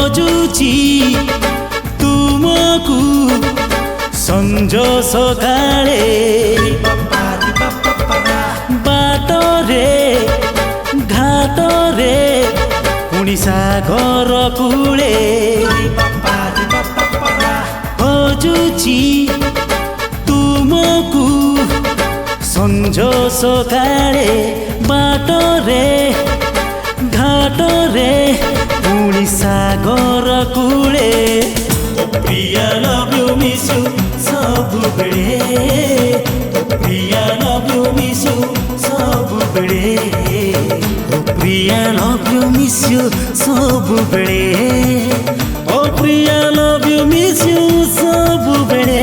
ଖୋଜୁଛି ତୁମକୁ ସଞ୍ଜ ସକାଳେ ବାଟରେ ଘାଟରେ ପୁଣି ସାଗର କୂଳେ ଖୋଜୁଛି ତୁମକୁ ସଞ୍ଜ ସକାଳେ ବାଟରେ ଘାଟରେ ପୁଣି ସାଗର କୂଳେ Priya love you miss you ସବୁବେଳେ Priya love you miss you ସବୁବେଳେ Priya love you miss you ସବୁବେଳେ ଓ Priya love you miss you ସବୁବେଳେ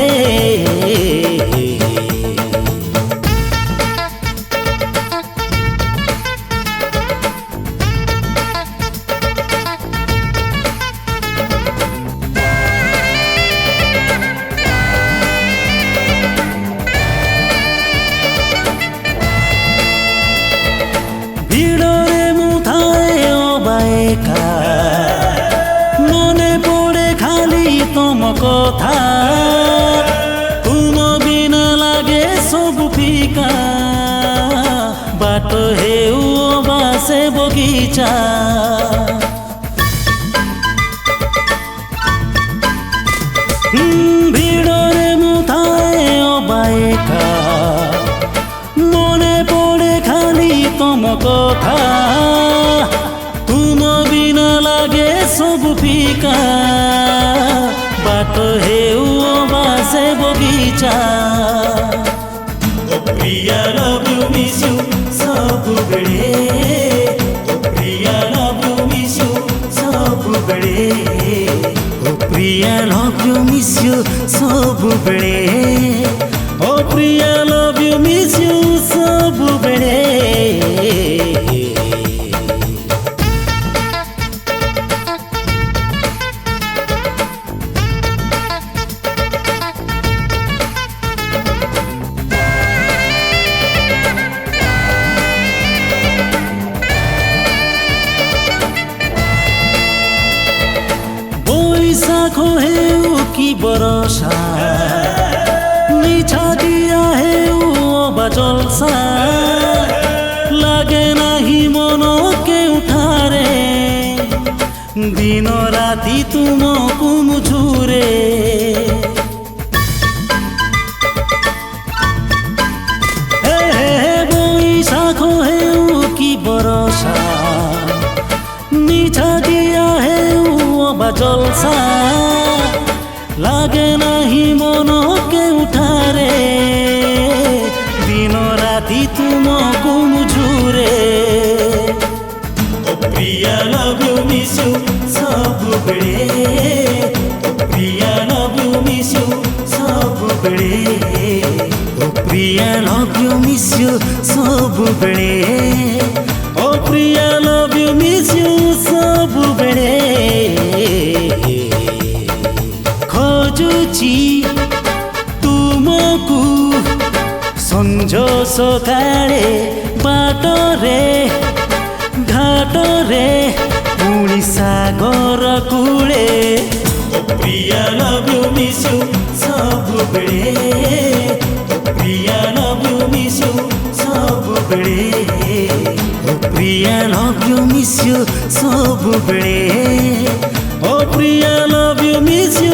মনে পড়ে খালি তোম কথা তুম বিনা লাগে সবু ফিকা বাট হেউ বাসে বগিচা ভিড়রে মুথায় অবায়কা মনে পড়ে খালি তোম কথা লাগে সবু ফিকা বাট হেউ বাসে বগিচা Priya love you miss you ସବୁବେଳେ Priya love you miss you ସବୁବେଳେ Priya love you miss you ସବୁବେଳେ ଓ Priya love you miss you ସବୁବେଳେ बैसाख हेउ कि बरसा मिछा दिया हेउ बा जलसा लागे नाही मन केउठारे दिन राति तुमको मुझुरे बैसाख हेउ कि बरसा मिछा दिया हेउ बा जलसा लागे नाही मन केउठारे दिन राति तुमको मुझुरे Priya love you miss you ସବୁବେଳେ Priya love you miss you ସବୁବେଳେ Priya love you miss you ସବୁବେଳେ ଓ Priya love you miss you ସବୁବେଳେ ଖୋଜୁଛି ତୁମକୁ ସଞ୍ଜ ସକାଳେ ବାଟରେ ଘାଟରେ ପୁଣି ସାଗର କୂଳେ Priya love you miss you ସବୁବେଳେ Priya love you miss you ସବୁବେଳେ Priya love you miss you ସବୁବେଳେ ଓ Priya love you miss you